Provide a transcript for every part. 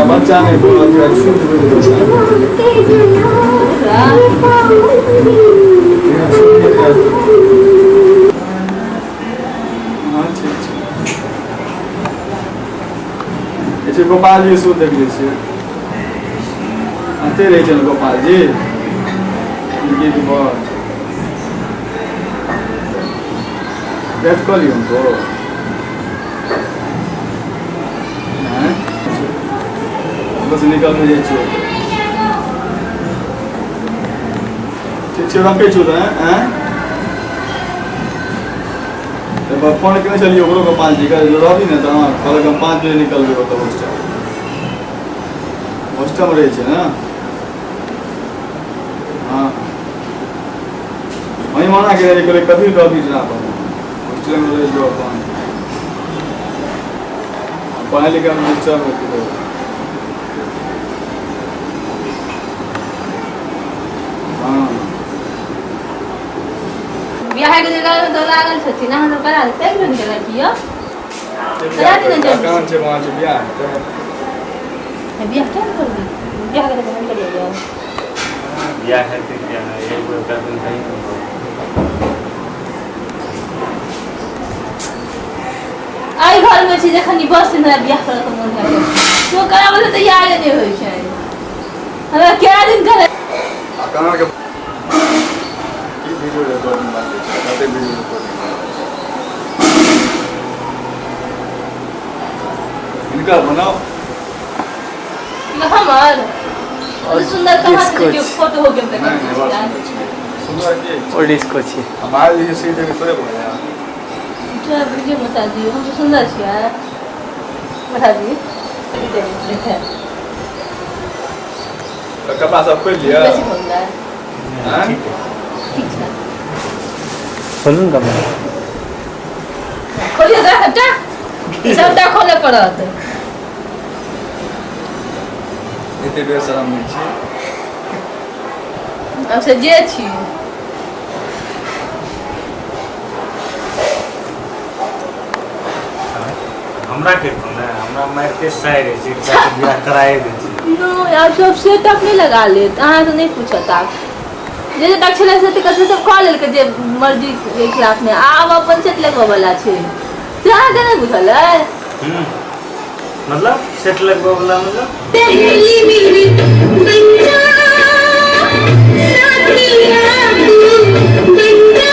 बच्चा नहीं बोला ऐसे गोपाल जी शो देख लीजिए आते रहे चल गोपाल जी इनकी बहुत बैठ कर लियो उनको बस निकल में जाइए चिड़ा पे चुदा हैं तो फोन करने चलिए ओकरो को 5 जी का जरूरत ही ना था कल हम 5 बजे निकल गए तो हॉस्टल में रहे छे ना हां वही माना के करे कभी ना हॉस्टल में रहे जो अपन पढ़ाई लिखाई में अच्छा होती है बियाह के जगह तो लागल छथि ना हम करा देते हैं के लड़कियो करा देना चाहिए कौन से वहां से बियाह है बियाह क्या कर दी बियाह के जगह कर दिया बियाह है कि क्या है ये कोई कर दिन नहीं आई घर में छी जखनी बस से मेरा बियाह कर तो मन है तो करा बोले तो यार नहीं होई छै हमरा क्या दिन करे कहां के वीडियो रिकॉर्डिंग बात है वीडियो रिकॉर्डिंग इनका बनाओ हमार और सुंदर कहां से के फोटो हो गया सुंदर के और डिस्को छी हमारे लिए सीधे के थोड़े बोला जो वीडियो बता दियो हम तो सुंदर छी यार बता दी तो कपास आप खोल लिया कैसे खोलना है हां ठीक है खोलूंगा मैं खोलिए तो हटा सबटा खोले पड़त इतने बेशरम नहीं छी अब से जे छी हमरा के ना हमरा मार के साइड है चिट्ठा से बियाह कराए दे छी नो यार सब सेटअप नहीं लगा ले अहाँ तो नहीं पूछता जे दक्षिणा से कथि सब कॉल लेल के जे मर्जी के खिलाफ में आब अपन सेट लगवा वाला छै अहाँ के नहीं बुझल है मतलब सेट लगवा वाला मतलब दिल्ली मेरी बंदा साथिया बंदा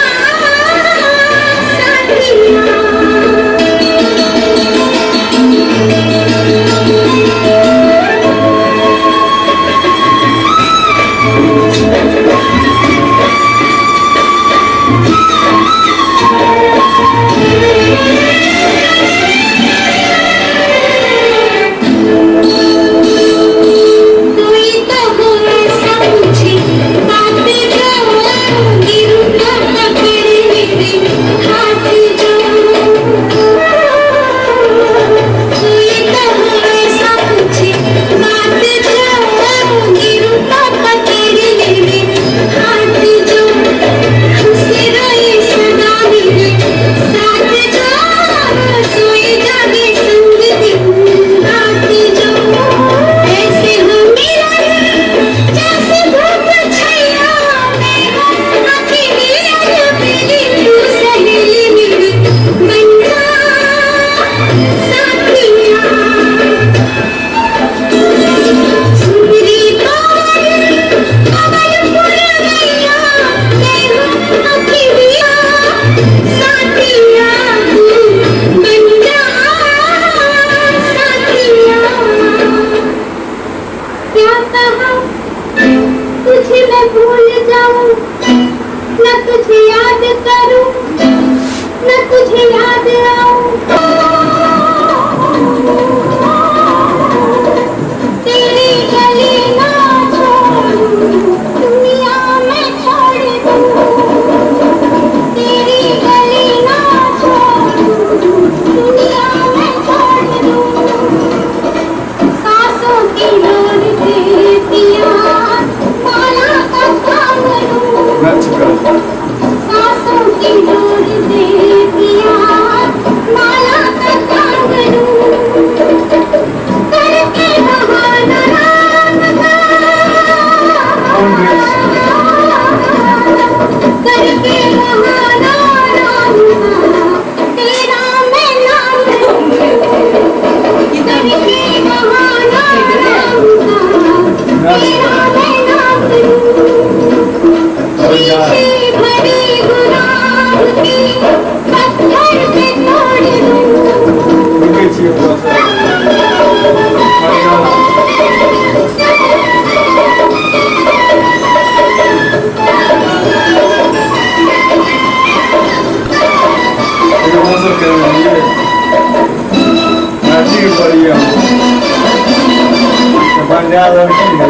याद रखी है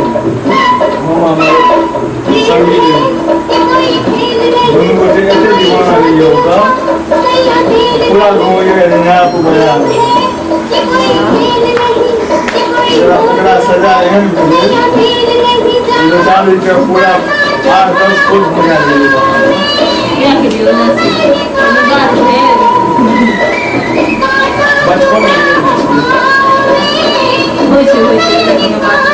हम हमारे संगीत दोनों बच्चे ऐसे दीवाना नहीं होगा पूरा हो गया नया आपको बजा पूरा सजा है दो चार दिन का पूरा 8-10 फुट बजा देगा क्या करियो ना बात है बचपन में होई से बात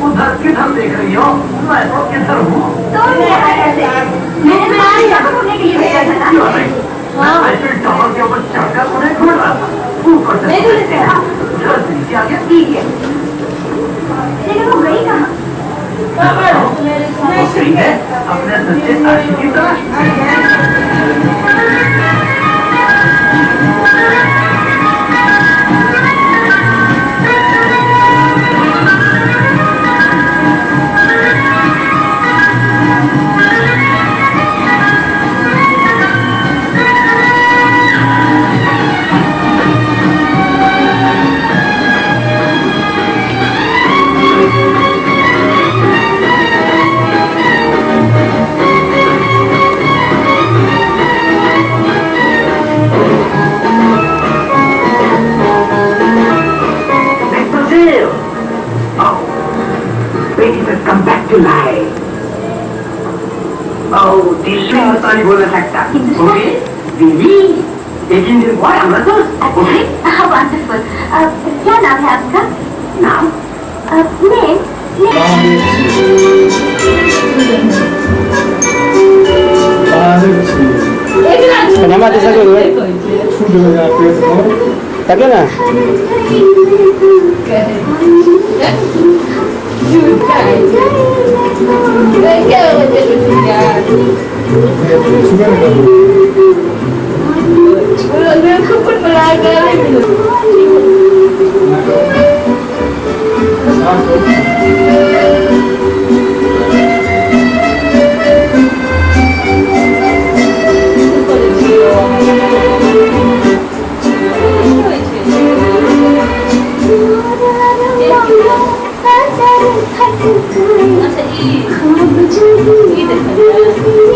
उधर किधर देख रही हो? मैं तो किधर हूँ? ऐसे टावर के ऊपर चढ़कर उन्हें ढूंढ रहा था। ऊपर से नीचे आ गया। लेकिन वो गई कहाँ? वो गई है अपने सच्चे आशिक की तरह। Come back to life. Oh, this is नहीं बोल सकता. Okay, दीदी, एक इंजन बॉय हमारा दोस्त. Okay. Wonderful. क्या नाम है आपका? नाम? नेम? Kenapa desa dulu? छूट गया पेट में Tapi na? Masa ini, ini dah